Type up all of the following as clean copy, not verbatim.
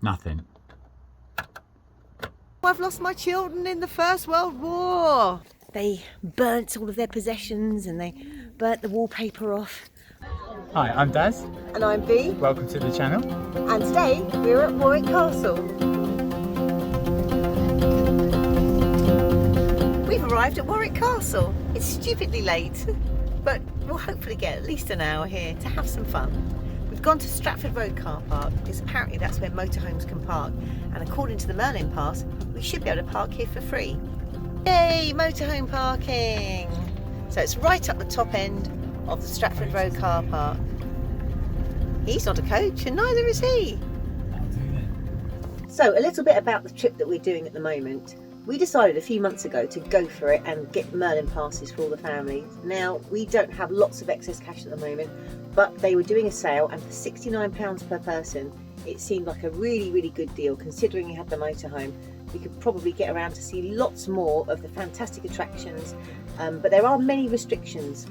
Nothing. I've lost my children in the First World War. They burnt all of their possessions and they burnt the wallpaper off. Hi, I'm Daz. And I'm Bea. Welcome to the channel. And today we're at Warwick Castle. We've arrived at Warwick Castle. It's stupidly late, but we'll hopefully get at least an hour here to have some fun. We've gone to Stratford Road car park because apparently that's where motorhomes can park, and according to the Merlin pass we should be able to park here for free. Yay, motorhome parking! So it's right up the top end of the Stratford Road car park. He's not a coach and neither is he. So a little bit about the trip that we're doing at the moment. We decided a few months ago to go for it and get Merlin passes for all the families. Now, we don't have lots of excess cash at the moment, but they were doing a sale, and for £69 per person, it seemed like a really, really good deal considering you had the motorhome. We could probably get around to see lots more of the fantastic attractions, but there are many restrictions,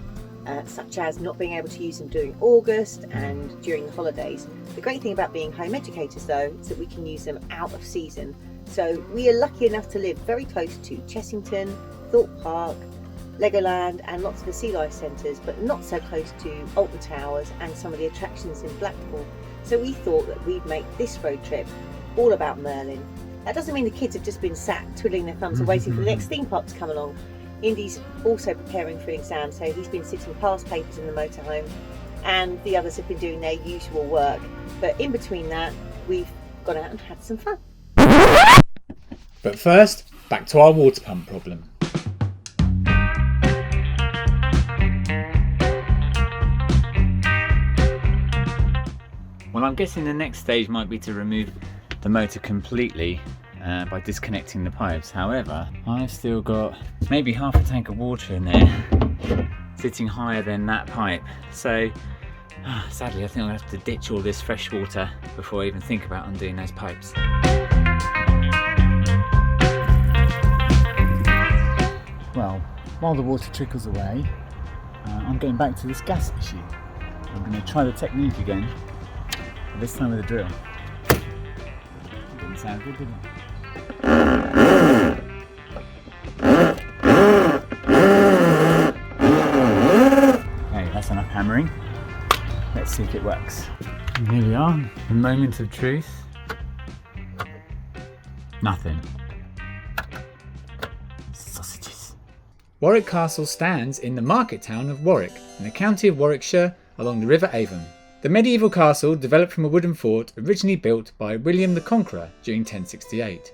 such as not being able to use them during August and during the holidays. The great thing about being home educators, though, is that we can use them out of season. So we are lucky enough to live very close to Chessington, Thorpe Park, Legoland and lots of the sea life centres, but not so close to Alton Towers and some of the attractions in Blackpool. So we thought that we'd make this road trip all about Merlin. That doesn't mean the kids have just been sat twiddling their thumbs and waiting for the next theme park to come along. Indy's also preparing for an exam, so he's been sitting past papers in the motorhome, and the others have been doing their usual work. But in between that, we've gone out and had some fun. But first, back to our water pump problem. Well, I'm guessing the next stage might be to remove the motor completely by disconnecting the pipes. However, I've still got maybe half a tank of water in there sitting higher than that pipe. So sadly, I think I'll have to ditch all this fresh water before I even think about undoing those pipes. Well, while the water trickles away, I'm getting back to this gas issue. I'm going to try the technique again, but this time with a drill. Didn't sound good, did it? Okay, that's enough hammering. Let's see if it works. And here we are, the moment of truth. Nothing. Sausages. Warwick Castle stands in the market town of Warwick, in the county of Warwickshire, along the River Avon. The medieval castle developed from a wooden fort originally built by William the Conqueror during 1068.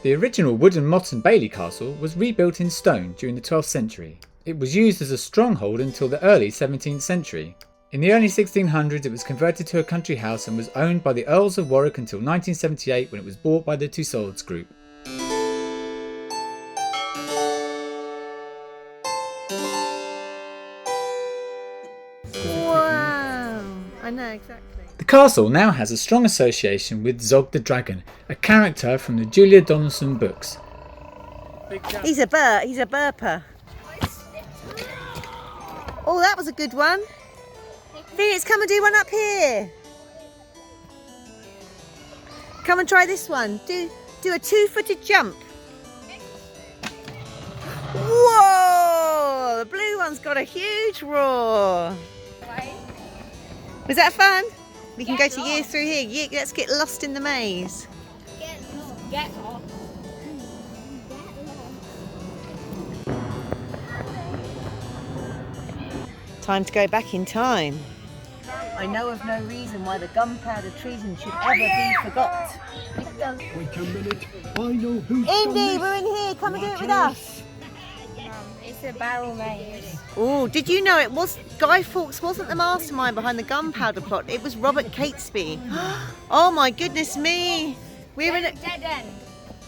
The original wooden Motte and Bailey castle was rebuilt in stone during the 12th century. It was used as a stronghold until the early 17th century. In the early 1600s it was converted to a country house and was owned by the Earls of Warwick until 1978, when it was bought by the Tussauds Group. Wow, I know exactly. The castle now has a strong association with Zog the Dragon, a character from the Julia Donaldson books. He's a burper. Oh, that was a good one. Phoenix, come and do one up here. Come and try this one. Do a 2-footed jump. Whoa! The blue one's got a huge roar. Was that fun? We can go to year through here. Yeah, let's get lost in the maze. Get off. Time to go back in time. I know of no reason why the gunpowder treason should ever be forgot. Wait a minute, I know who's Indy, we're in here. Come and do it with us. It's a barrel maze. Oh, did you know it was Guy Fawkes wasn't the mastermind behind the gunpowder plot? It was Robert Catesby. Oh my goodness me! We're in a Dead end.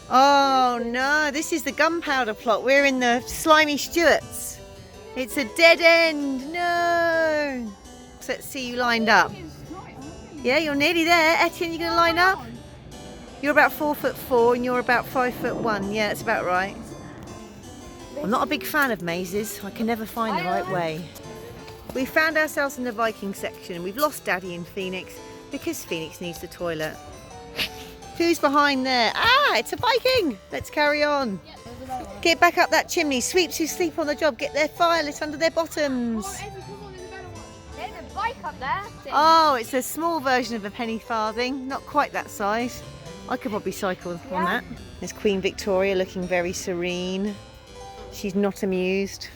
Oh no! This is the gunpowder plot. We're in the Slimy Stuarts. It's a dead end. No. So let's see you lined up. Yeah, you're nearly there. Etienne, you gonna line up? You're about 4'4" and you're about 5'1". Yeah, that's about right. I'm not a big fan of mazes. I can never find the right way. We found ourselves in the Viking section. We've lost Daddy and Phoenix because Phoenix needs the toilet. Who's behind there? Ah, it's a Viking. Let's carry on. Get back up that chimney. Sweeps who sleep on the job, get their fire lit under their bottoms. There's a bike up there. Oh, it's a small version of a penny farthing. Not quite that size. I could probably cycle on that. There's Queen Victoria looking very serene. She's not amused.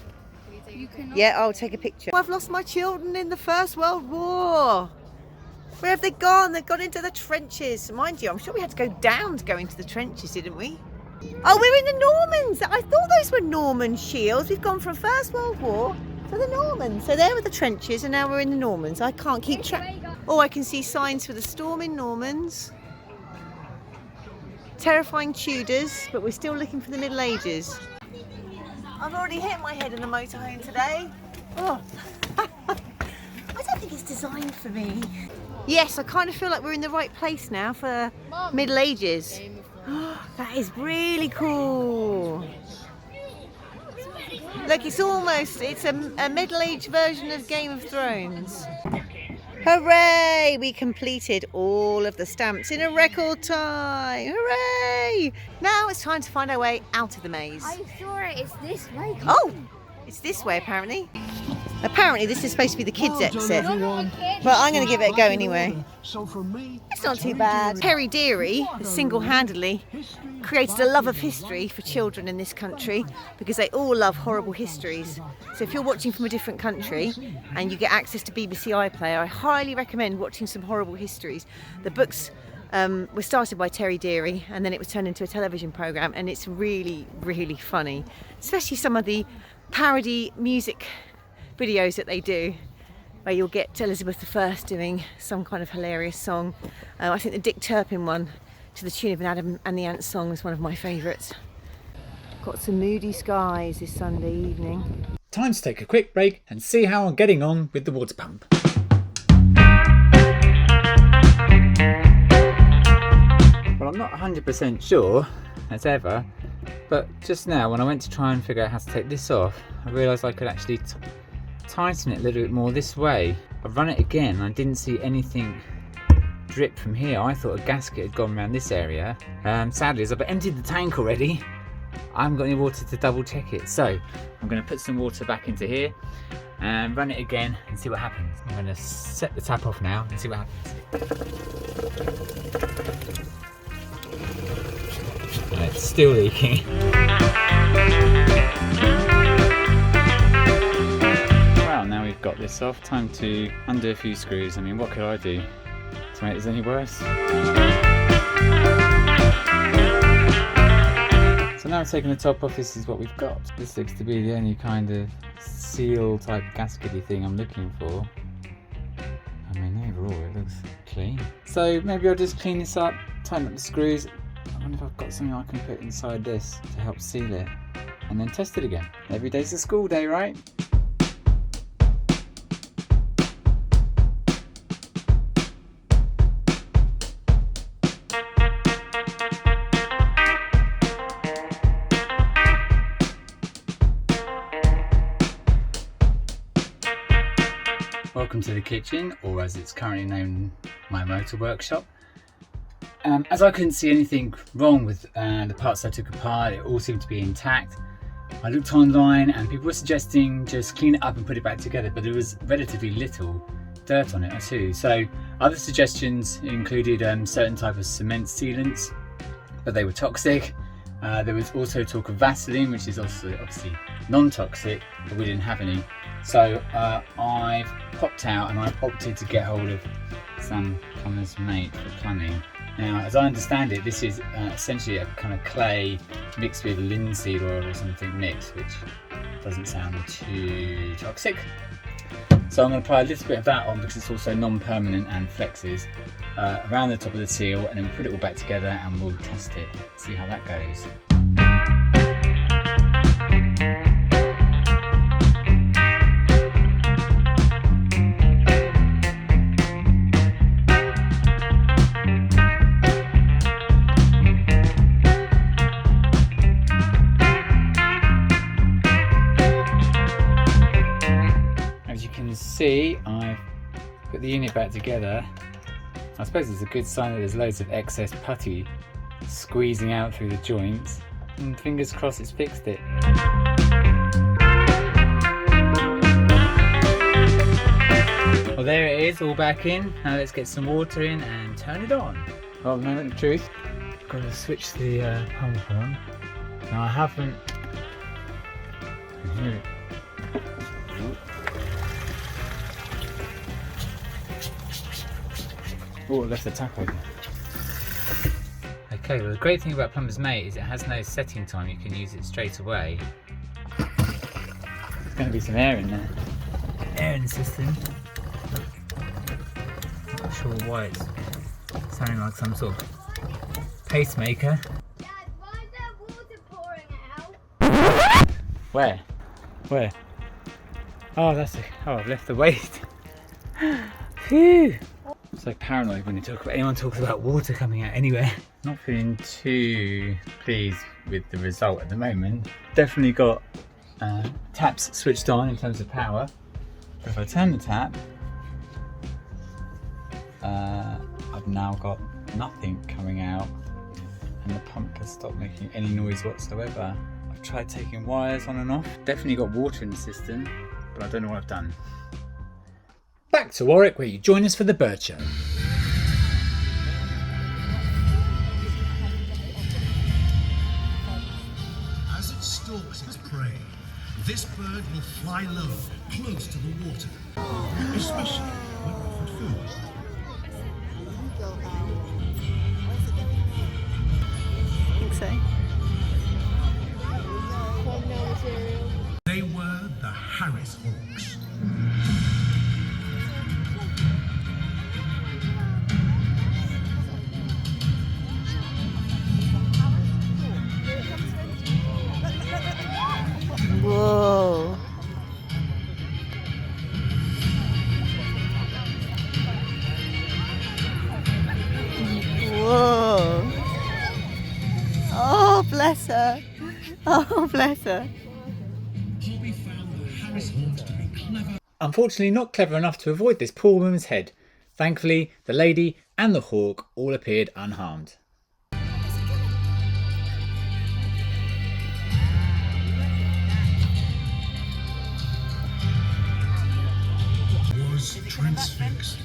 Yeah, I'll take a picture. I've lost my children in the First World War. Where have they gone? They've gone into the trenches. Mind you, I'm sure we had to go down to go into the trenches, didn't we? Oh, we're in the Normans. I thought those were Norman shields. We've gone from First World War to the Normans. So there were the trenches and now we're in the Normans. I can't keep track. Oh, I can see signs for the storming Normans. Terrifying Tudors, but we're still looking for the Middle Ages. I've already hit my head in the motorhome today. Oh. I don't think it's designed for me. Yes, I kind of feel like we're in the right place now for Middle Ages. That is really cool. Look, it's a middle-aged version of Game of Thrones. Hooray! We completed all of the stamps in a record time. Hooray! Now it's time to find our way out of the maze. I saw it. It's this way. Oh, it's this way apparently. Apparently this is supposed to be the kids' exit. everyone. But I'm going to give it a go anyway. So for me, It's not too bad. Terry Deary has single-handedly created a love of history for children in this country because they all love horrible histories. So if you're watching from a different country and you get access to BBC iPlayer, I highly recommend watching some horrible histories. The books were started by Terry Deary and then it was turned into a television programme, and it's really, really funny. Especially some of the parody music videos that they do, where you'll get Elizabeth I doing some kind of hilarious song. I think the Dick Turpin one to the tune of an Adam and the Ants song is one of my favourites. Got some moody skies this Sunday evening. Time to take a quick break and see how I'm getting on with the water pump. Well, I'm not 100% sure, as ever, but just now when I went to try and figure out how to take this off, I realised I could actually tighten it a little bit more this way. I've run it again and I didn't see anything drip from here. I thought a gasket had gone around this area. Sadly, as I've emptied the tank already, I haven't got any water to double check it. So I'm going to put some water back into here and run it again and see what happens. I'm going to set the tap off now and see what happens. And it's still leaking. Well, now we've got this off, time to undo a few screws. I mean, what could I do to make this any worse? So now I've taken the top off, this is what we've got. This looks to be the only kind of seal type gaskety thing I'm looking for. I mean, overall it looks clean. So maybe I'll just clean this up, tighten up the screws. I wonder if I've got something I can put inside this to help seal it, and then test it again. Every day's a school day, right? Welcome to the kitchen, or as it's currently known, my motor workshop. As I couldn't see anything wrong with the parts I took apart, it all seemed to be intact. I looked online and people were suggesting just clean it up and put it back together, but there was relatively little dirt on it too. So other suggestions included certain type of cement sealants, but they were toxic. There was also talk of Vaseline, which is also obviously non-toxic, but we didn't have any. So I've popped out and I've opted to get hold of some plumber's mate for plumbing. Now, as I understand it, this is essentially a kind of clay mixed with linseed oil or something mixed, which doesn't sound too toxic. So I'm going to apply a little bit of that on because it's also non-permanent and flexes around the top of the seal, and then we'll put it all back together and we'll test it, see how that goes. See, I've put the unit back together I suppose it's a good sign that there's loads of excess putty squeezing out through the joints, and fingers crossed it's fixed it. Well, there it is, all back in. Now let's get some water in and turn it on. Well, moment of truth. Got to switch the pump on. Now I haven't. Here. Oh, I left the tap open. Okay, well the great thing about Plumber's Mate is it has no setting time. You can use it straight away. There's going to be some air in there. Air in the system. Not sure why it's sounding like some sort of pacemaker. Dad, why is there water pouring out? Where? Where? Oh, that's it. Oh, I've left the waste. Phew. I'm so paranoid when anyone talks about water coming out anywhere. Not feeling too pleased with the result at the moment. Definitely got taps switched on in terms of power. But if I turn the tap, I've now got nothing coming out, and the pump has stopped making any noise whatsoever. I've tried taking wires on and off. Definitely got water in the system, but I don't know what I've done. Back to Warwick, where you join us for the bird show. As it stalks its prey, this bird will fly low, close to the water, especially when offered food. They were the Harris Hawks. Whoa. Whoa. Oh, bless her. Oh, bless her. Hobby found the Harris Hawks to be clever. Unfortunately not clever enough to avoid this poor woman's head. Thankfully, the lady and the hawk all appeared unharmed. Was transfixed.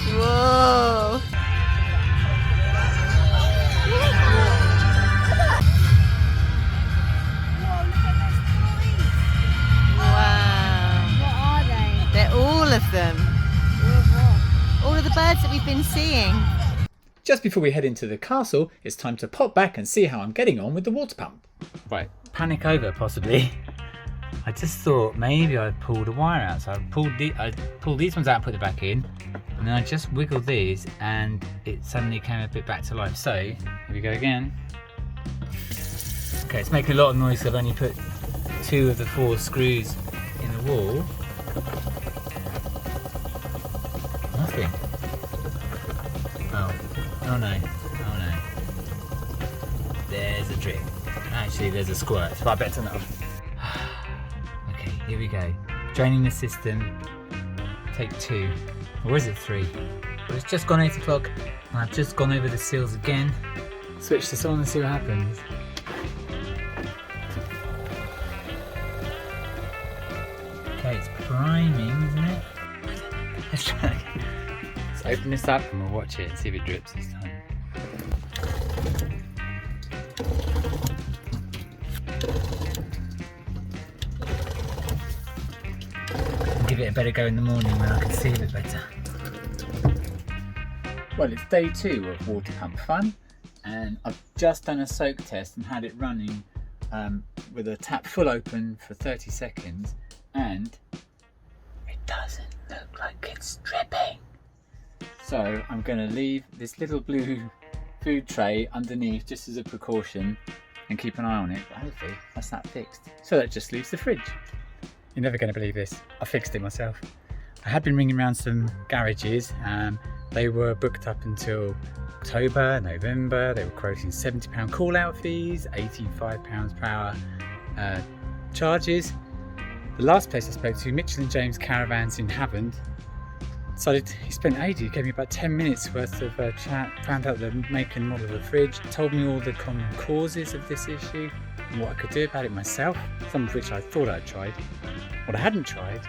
Whoa. Wow. What are they? They're all of them. All of the birds that we've been seeing. Just before we head into the castle, it's time to pop back and see how I'm getting on with the water pump. Right, panic over possibly. I just thought maybe I pulled a wire out, so I pulled these ones out and put it back in, and then I just wiggled these and it suddenly came a bit back to life. So, here we go again. Okay, it's making a lot of noise, so I've only put 2 of the 4 screws in the wall. Nothing. Oh no, oh no. There's a drip. Actually, there's a squirt, but I better turn it off. Okay, here we go. Draining the system. Take 2. Or is it 3? Well, it's just gone 8 o'clock, and I've just gone over the seals again. Switch this on and see what happens. Okay, it's priming, isn't it? Let's try again. Let's open this up and we'll watch it and see if it drips this time. I'll give it a better go in the morning when I can see a bit better. Well, it's day 2 of water pump fun, and I've just done a soak test and had it running with a tap full open for 30 seconds, and it doesn't look like it's dripping. So I'm going to leave this little blue food tray underneath just as a precaution and keep an eye on it, but hopefully that's that fixed. So that just leaves the fridge. You're never going to believe this, I fixed it myself. I had been ringing around some garages, they were booked up until October, November. They were quoting £70 call out fees, £85 per hour charges. The last place I spoke to, Mitchell and James Caravans in Havant, he spent ages, gave me about 10 minutes worth of chat, found out the make and model of the fridge, told me all the common causes of this issue and what I could do about it myself, some of which I thought I'd tried. What I hadn't tried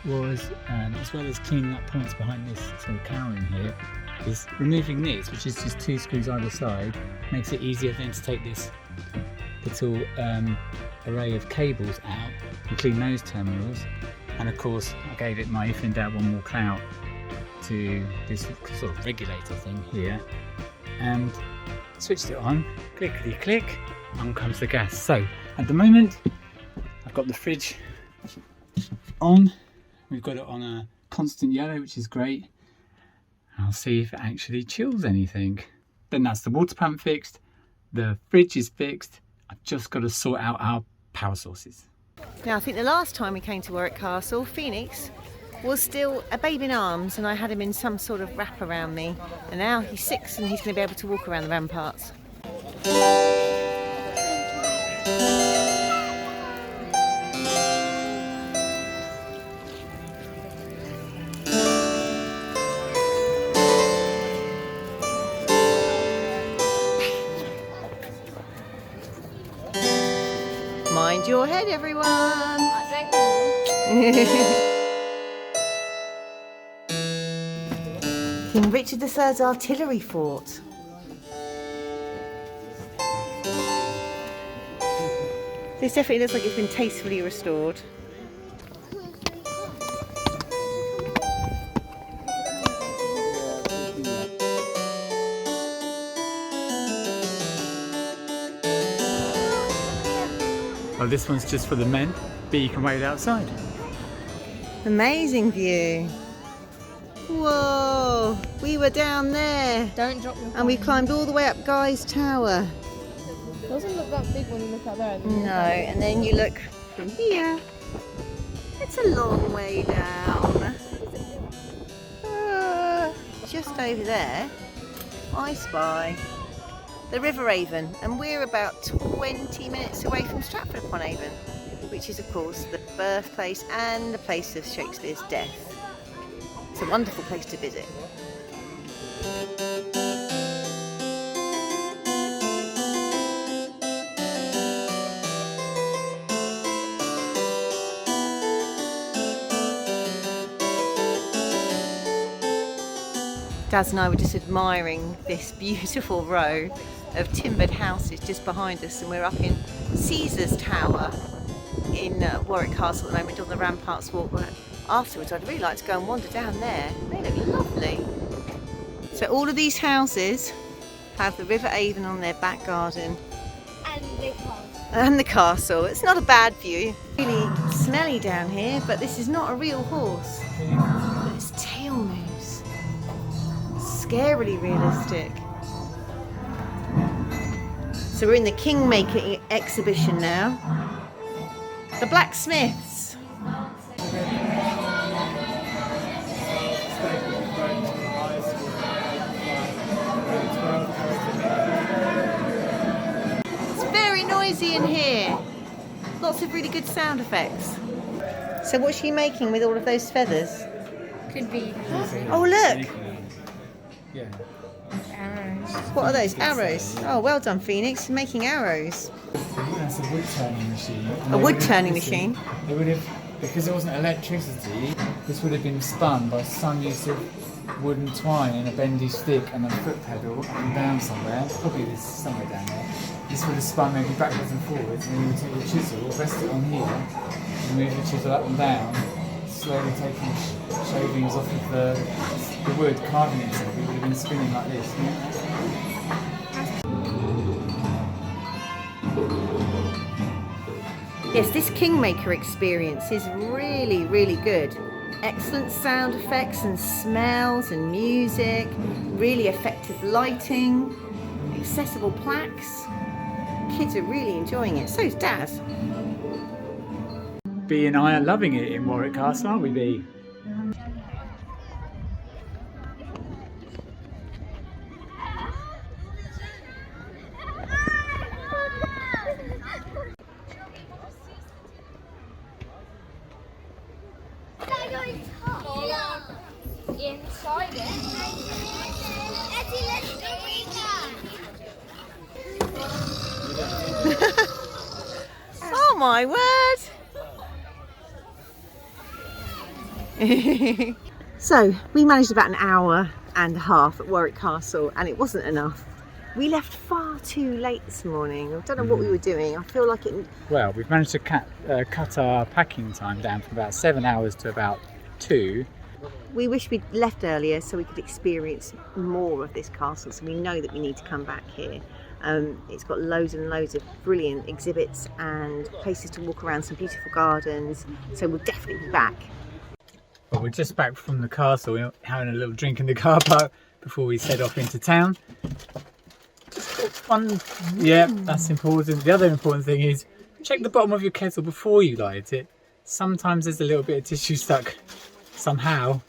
was, as well as cleaning up points behind this sort of cowling here, is removing this, which is just 2 screws either side, makes it easier then to take this little array of cables out and clean those terminals. And of course I gave it my if in doubt one more clout to this sort of regulator thing here and switched it on, clickety click, on comes the gas. So at the moment I've got the fridge on, we've got it on a constant yellow, which is great. I'll see if it actually chills anything. Then that's the water pump fixed, the fridge is fixed, I've just got to sort out our power sources. Now, I think the last time we came to Warwick Castle, Phoenix was still a babe in arms and I had him in some sort of wrap around me. And now he's 6 and he's going to be able to walk around the ramparts. Mind your head, everyone! King Richard III's artillery fort. This definitely looks like it's been tastefully restored. Well, this one's just for the men, but you can wait outside. Amazing view. Whoa, we were down there. Don't drop your phone. And we climbed all the way up Guy's Tower. It doesn't look that big when you look out there. No, and then you look from here. It's a long way down. Just over there, I spy the River Avon, and we're about 20 minutes away from Stratford-upon-Avon, which is of course the birthplace and the place of Shakespeare's death. It's a wonderful place to visit. Daz and I were just admiring this beautiful row of timbered houses just behind us, and we're up in Caesar's Tower in Warwick Castle at the moment on the Ramparts Walk. But afterwards I'd really like to go and wander down there. They look lovely. So all of these houses have the River Avon on their back garden. And the car. And the castle. It's not a bad view. Really smelly down here, but this is not a real horse. But its tail moves. Scarily realistic. So we're in the Kingmaker exhibition now. The blacksmiths. It's very noisy in here. Lots of really good sound effects. So what's she making with all of those feathers? Could be Oh look! Yeah. arrows. What are those? Arrows? Oh, well done, Phoenix. Making arrows. That's a wood turning machine. A wood turning machine? They would have, because there wasn't electricity, this would have been spun by some use of wood and twine and a bendy stick and a foot pedal up and down somewhere. Probably this somewhere down there. This would have spun maybe backwards and forwards, and then you would take your chisel, rest it on here, and move the chisel up and down, slowly taking shavings off of the wood, carving it so it would have been spinning like this. Yes, this Kingmaker experience is really, really good. Excellent sound effects and smells and music, really effective lighting, accessible plaques. Kids are really enjoying it. So's Daz. Bea and I are loving it in Warwick Castle, aren't we, Bea? be inside it. Eddie, let's go read that. Oh my word! So we managed about an hour and a half at Warwick Castle, and it wasn't enough. We left far too late this morning. I don't know what we were doing. I feel like it. Well, we've managed to cut our packing time down from about 7 hours to about 2. We wish we'd left earlier so we could experience more of this castle. So we know that we need to come back here. It's got loads and loads of brilliant exhibits and places to walk around, some beautiful gardens. So we'll definitely be back. Well, we're just back from the castle. We're having a little drink in the car park before we head off into town. Fun. Yeah, that's important. The other important thing is check the bottom of your kettle before you light it. Sometimes there's a little bit of tissue stuck somehow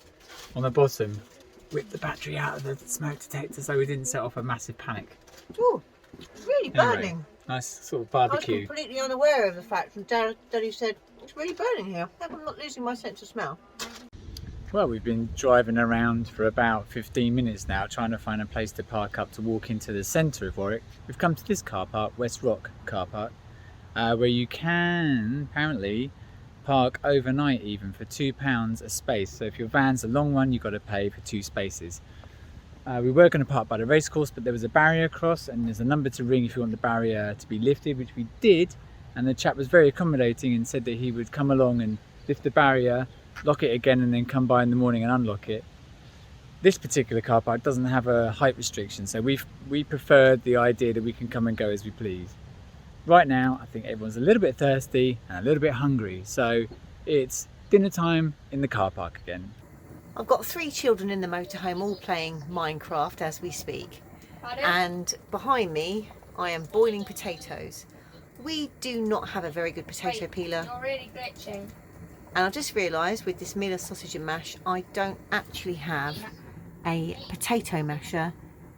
on the bottom. Whip the battery out of the smoke detector so we didn't set off a massive panic. Oh, it's really burning. Anyway, nice sort of I was barbecue. completely unaware of the fact, and Daddy said it's really burning here. I'm not losing my sense of smell. Well, we've been driving around for about 15 minutes now trying to find a place to park up to walk into the centre of Warwick. We've come to this car park, West Rock car park, where you can apparently park overnight even for £2 a space. So if your van's a long one, you've got to pay for 2 spaces. We were going to park by the racecourse, but there was a barrier across and there's a number to ring if you want the barrier to be lifted, which we did. And the chap was very accommodating and said that he would come along and lift the barrier, lock it again, and then come by in the morning and unlock it. This particular car park doesn't have a height restriction, so we preferred the idea that we can come and go as we please. Right now, I think everyone's a little bit thirsty and a little bit hungry, so it's dinner time in the car park again. I've got 3 children in the motorhome all playing Minecraft as we speak. And behind me, I am boiling potatoes. We do not have a very good potato peeler. You're really glitching. And I've just realised with this meal of sausage and mash, I don't actually have a potato masher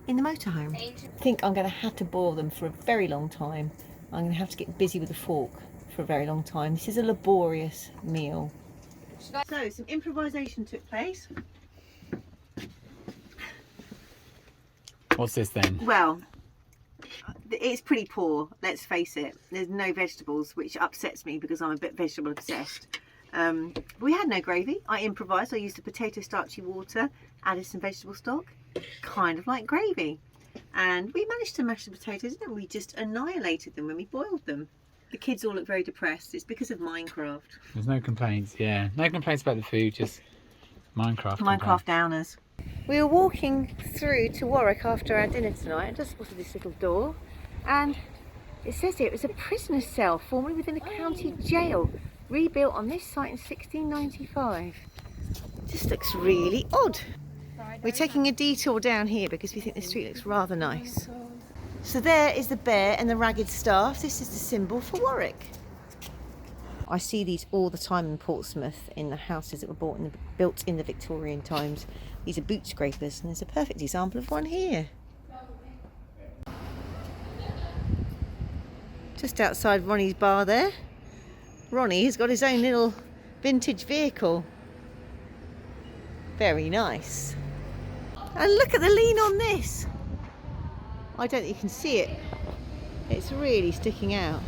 in the motorhome. I think I'm going to have to boil them for a very long time. I'm going to have to get busy with a fork for a very long time. This is a laborious meal. So some improvisation took place. What's this then? Well, it's pretty poor, let's face it. There's no vegetables, which upsets me because I'm a bit vegetable obsessed. We had no gravy. I improvised. I used a potato starchy water, added some vegetable stock, kind of like gravy. And we managed to mash the potatoes, and we just annihilated them when we boiled them. The kids all look very depressed. It's because of Minecraft. There's no complaints, yeah. No complaints about the food, just Minecraft. Minecraft downers. We were walking through to Warwick after our dinner tonight. I just spotted this little door, and it says here it was a prisoner's cell formerly within a county jail, rebuilt on this site in 1695. Just looks really odd. We're taking a detour down here because we think the street looks rather nice. So there is the bear and the ragged staff. This is the symbol for Warwick. I see these all the time in Portsmouth in the houses that were built in the Victorian times. These are boot scrapers, and there's a perfect example of one here. Just outside Ronnie's bar there. Ronnie has got his own little vintage vehicle. Very nice. And look at the lean on this. I don't think you can see it. It's really sticking out.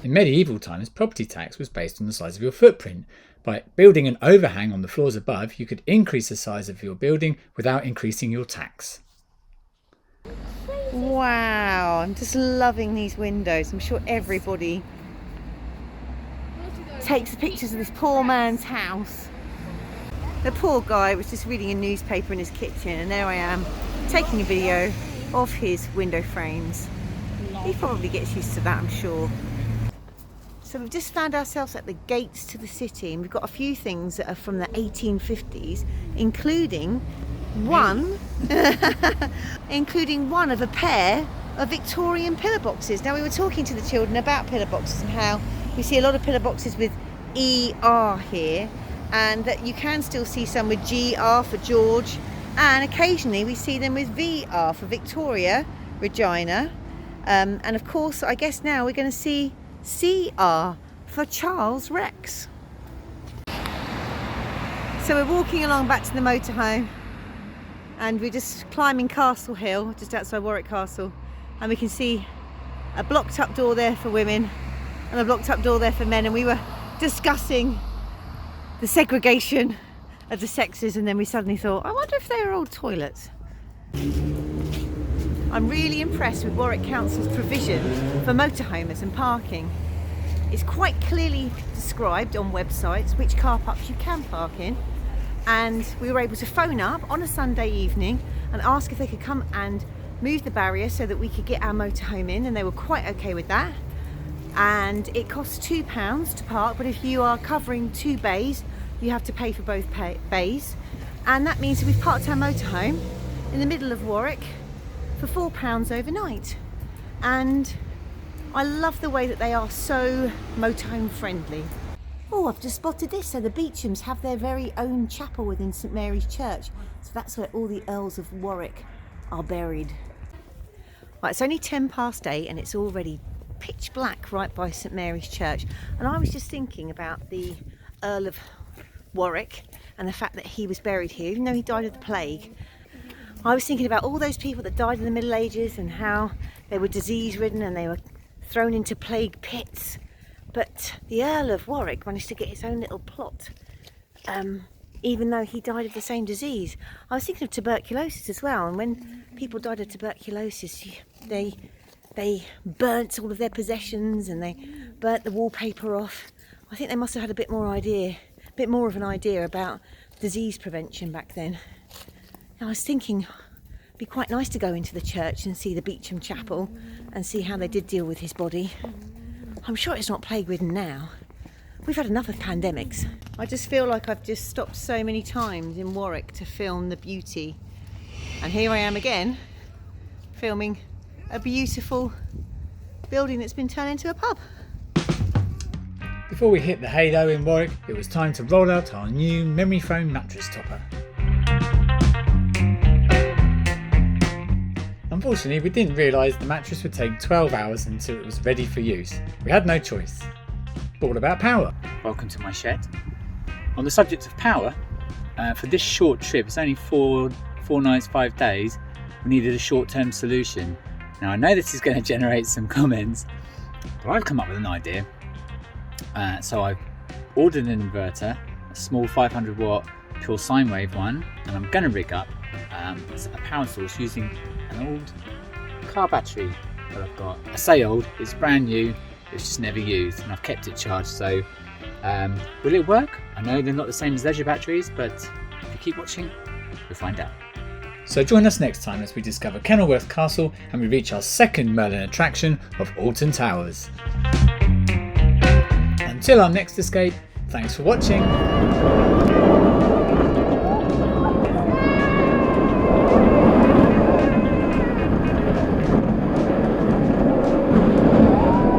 In medieval times, property tax was based on the size of your footprint. By building an overhang on the floors above, you could increase the size of your building without increasing your tax. Wow, I'm just loving these windows. I'm sure everybody takes pictures of this poor man's house. The poor guy was just reading a newspaper in his kitchen, and there I am taking a video of his window frames. He probably gets used to that, I'm sure. So we've just found ourselves at the gates to the city, and we've got a few things that are from the 1850s, including one of a pair of Victorian pillar boxes. Now, we were talking to the children about pillar boxes and how we see a lot of pillar boxes with ER here, and that you can still see some with GR for George, and occasionally we see them with VR for Victoria, Regina, and of course I guess now we're going to see CR for Charles Rex. So So we're walking along back to the motorhome, and we're just climbing Castle Hill, just outside Warwick Castle, and we can see a blocked up door there for women and a blocked up door there for men, and we were discussing the segregation of the sexes, and then we suddenly thought, I wonder if they were old toilets. I'm really impressed with Warwick Council's provision for motorhomers and parking. It's quite clearly described on websites which car parks you can park in, and we were able to phone up on a Sunday evening and ask if they could come and move the barrier so that we could get our motorhome in, and they were quite okay with that. And it costs £2 to park, but if you are covering 2 bays, you have to pay for both bays, and that means that we've parked our motorhome in the middle of Warwick for £4 overnight. And I love the way that they are so motorhome friendly. Oh, I've just spotted this. So the Beechams have their very own chapel within St Mary's Church. So that's where all the Earls of Warwick are buried. Right, it's only 8:10 and it's already pitch black right by St Mary's Church. And I was just thinking about the Earl of Warwick and the fact that he was buried here, even though he died of the plague. I was thinking about all those people that died in the Middle Ages and how they were disease ridden and they were thrown into plague pits. But the Earl of Warwick managed to get his own little plot, even though he died of the same disease. I was thinking of tuberculosis as well, and when people died of tuberculosis, they burnt all of their possessions and they burnt the wallpaper off. I think they must have had a bit more of an idea about disease prevention back then. I was thinking it'd be quite nice to go into the church and see the Beecham Chapel and see how they did deal with his body. I'm sure it's not plague-ridden now. We've had enough of pandemics. I just feel like I've just stopped so many times in Warwick to film the beauty. And here I am again, filming a beautiful building that's been turned into a pub. Before we hit the halo in Warwick, it was time to roll out our new memory foam mattress topper. Unfortunately, we didn't realise the mattress would take 12 hours until it was ready for use. We had no choice. But what about power? Welcome to my shed. On the subject of power, for this short trip, it's only 4 nights, 5 days, we needed a short-term solution. Now I know this is going to generate some comments, but I've come up with an idea. So I've ordered an inverter, a small 500 watt pure sine wave one, and I'm going to rig up a power source using an old car battery that I've got. I say old, it's brand new, it's just never used, and I've kept it charged. So will it work? I know they're not the same as leisure batteries, but if you keep watching, you'll find out. So join us next time as we discover Kenilworth Castle and we reach our second Merlin attraction of Alton Towers. Until our next escape, thanks for watching.